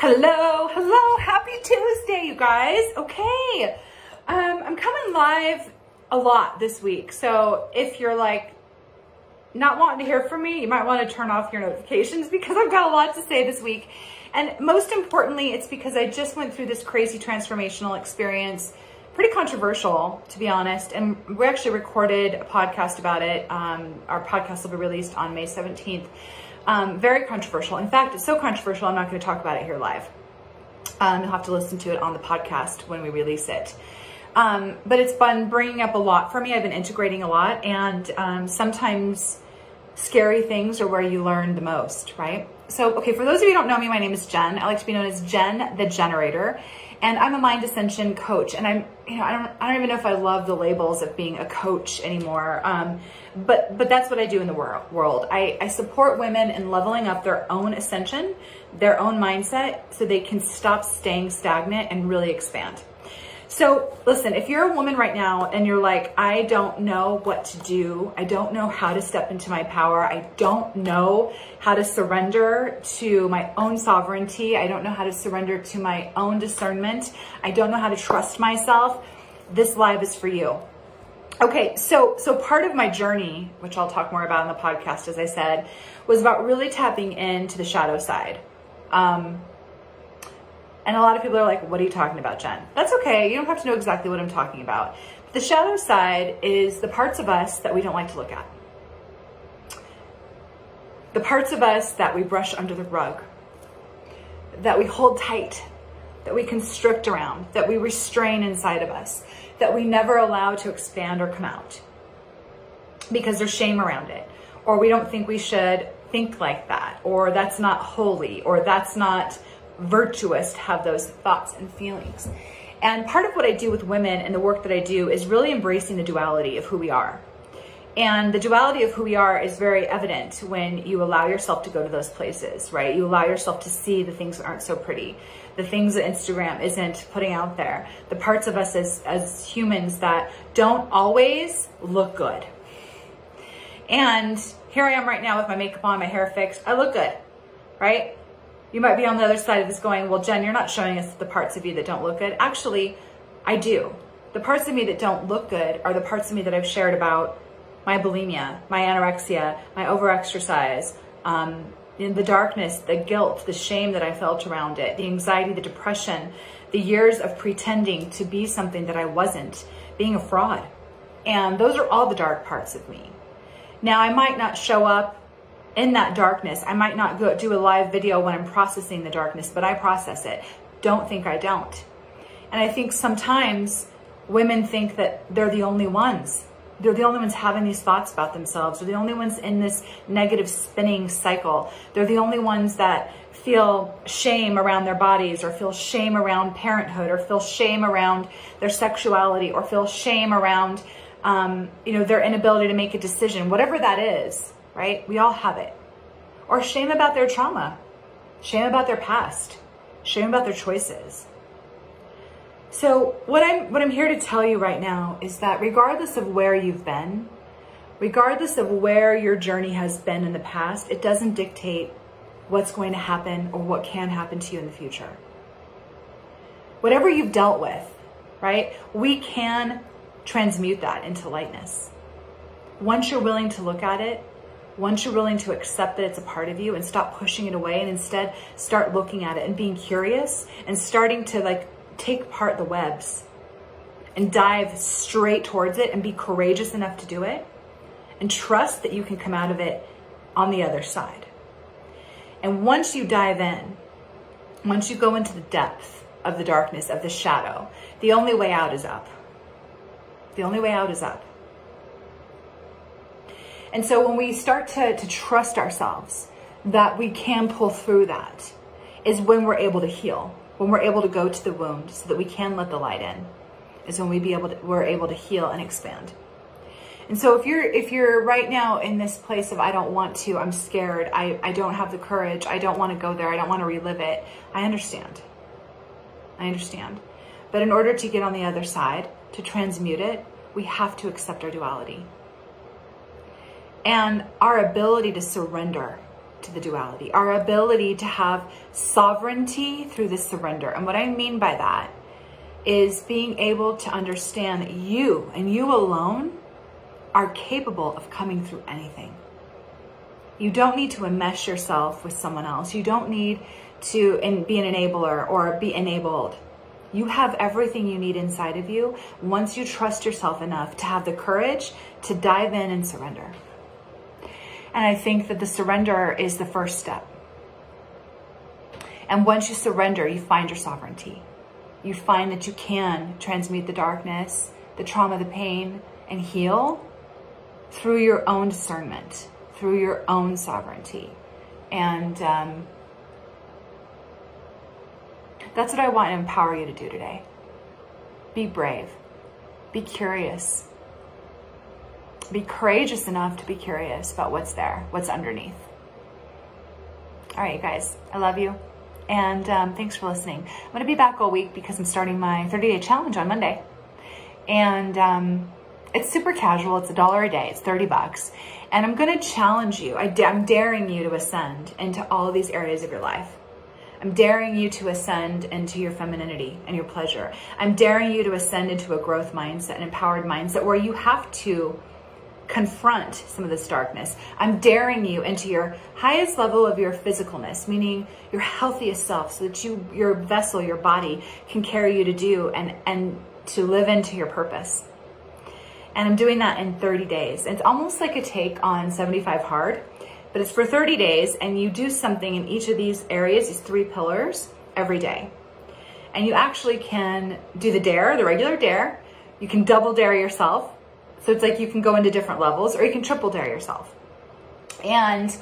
Hello, happy Tuesday, you guys. Okay, I'm coming live a lot this week, so if you're like not wanting to hear from me, you might want to turn off your notifications because I've got a lot to say this week. And most importantly, it's because I just went through this crazy transformational experience, pretty controversial, to be honest, and we actually recorded a podcast about it. Our podcast will be released on May 17th. Very controversial. In fact, it's so controversial, I'm not going to talk about it here live. You'll have to listen to it on the podcast when we release it. But it's been bringing up a lot for me. I've been integrating a lot, and sometimes scary things are where you learn the most, right? So, okay, for those of you who don't know me, my name is Jen. I like to be known as Jen the Generator, and I'm a mind ascension coach. And I don't even know if I love the labels of being a coach anymore. But that's what I do in the world. I support women in leveling up their own ascension, their own mindset, so they can stop staying stagnant and really expand. So listen, if you're a woman right now and you're like, I don't know what to do, I don't know how to step into my power, I don't know how to surrender to my own sovereignty, I don't know how to surrender to my own discernment, I don't know how to trust myself, this live is for you. Okay, so part of my journey, which I'll talk more about in the podcast, as I said, was about really tapping into the shadow side. And a lot of people are like, what are you talking about, Jen? That's okay. You don't have to know exactly what I'm talking about. The shadow side is the parts of us that we don't like to look at. The parts of us that we brush under the rug, that we hold tight, that we constrict around, that we restrain inside of us, that we never allow to expand or come out because there's shame around it, or we don't think we should think like that, or that's not holy, or that's not virtuous to have those thoughts and feelings. And part of what I do with women and the work that I do is really embracing the duality of who we are. And the duality of who we are is very evident when you allow yourself to go to those places, right? You allow yourself to see the things that aren't so pretty, the things that Instagram isn't putting out there, the parts of us as humans that don't always look good. And here I am right now with my makeup on, my hair fixed. I look good, right? You might be on the other side of this going, well, Jen, you're not showing us the parts of you that don't look good. Actually, I do. The parts of me that don't look good are the parts of me that I've shared about my bulimia, my anorexia, my overexercise, in the darkness, the guilt, the shame that I felt around it, the anxiety, the depression, the years of pretending to be something that I wasn't, being a fraud. And those are all the dark parts of me. Now, I might not show up in that darkness. I might not go do a live video when I'm processing the darkness, but I process it. Don't think I don't. And I think sometimes women think that they're the only ones. They're the only ones having these thoughts about themselves. They're the only ones in this negative spinning cycle. They're the only ones that feel shame around their bodies, or feel shame around parenthood, or feel shame around their sexuality, or feel shame around their inability to make a decision, whatever that is. Right? We all have it. Or shame about their trauma, shame about their past, shame about their choices. So what I'm here to tell you right now is that regardless of where you've been, regardless of where your journey has been in the past, it doesn't dictate what's going to happen or what can happen to you in the future. Whatever you've dealt with, right? We can transmute that into lightness. Once you're willing to look at it, once you're willing to accept that it's a part of you and stop pushing it away and instead start looking at it and being curious and starting to take apart the webs and dive straight towards it and be courageous enough to do it and trust that you can come out of it on the other side. And once you dive in, once you go into the depth of the darkness, of the shadow, the only way out is up. The only way out is up. And so when we start to trust ourselves that we can pull through that is when we're able to heal, when we're able to go to the wound so that we can let the light in, is when we're able to heal and expand. And so if you're right now in this place of, I don't want to, I'm scared, I don't have the courage, I don't want to go there, I don't want to relive it, I understand. I understand. But in order to get on the other side, to transmute it, we have to accept our duality. And our ability to surrender to the duality, our ability to have sovereignty through the surrender. And what I mean by that is being able to understand that you and you alone are capable of coming through anything. You don't need to enmesh yourself with someone else. You don't need to be an enabler or be enabled. You have everything you need inside of you once you trust yourself enough to have the courage to dive in and surrender. And I think that the surrender is the first step. And once you surrender, you find your sovereignty. You find that you can transmute the darkness, the trauma, the pain, and heal through your own discernment, through your own sovereignty. And that's what I want to empower you to do today. Be brave. Be curious. Be courageous enough to be curious about what's there, what's underneath. All right, you guys, I love you. And thanks for listening. I'm going to be back all week because I'm starting my 30-day challenge on Monday. And it's super casual. It's $1 a day. It's $30. And I'm going to challenge you. I'm daring you to ascend into all of these areas of your life. I'm daring you to ascend into your femininity and your pleasure. I'm daring you to ascend into a growth mindset, an empowered mindset where you have to confront some of this darkness. I'm daring you into your highest level of your physicalness, meaning your healthiest self, so that your vessel, your body can carry you to do and to live into your purpose. And I'm doing that in 30 days. It's almost like a take on 75 Hard, but it's for 30 days, and you do something in each of these areas, these 3 pillars, every day. And you actually can do the dare, the regular dare. You can double dare yourself. So it's like you can go into different levels, or you can triple dare yourself. And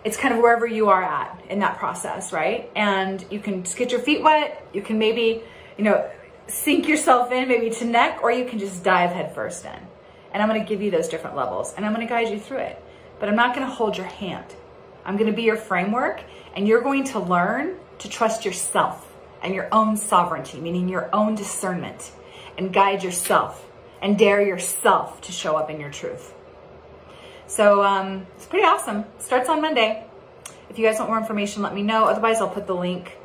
it's kind of wherever you are at in that process, right? And you can just get your feet wet. You can maybe, sink yourself in maybe to neck, or you can just dive head first in. And I'm going to give you those different levels, and I'm going to guide you through it. But I'm not going to hold your hand. I'm going to be your framework, and you're going to learn to trust yourself and your own sovereignty, meaning your own discernment, and guide yourself and dare yourself to show up in your truth. So it's pretty awesome. It starts on Monday. If you guys want more information, let me know. Otherwise, I'll put the link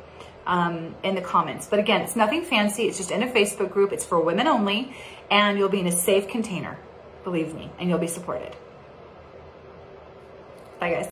in the comments. But again, it's nothing fancy. It's just in a Facebook group. It's for women only, and you'll be in a safe container, believe me, and you'll be supported. Bye, guys.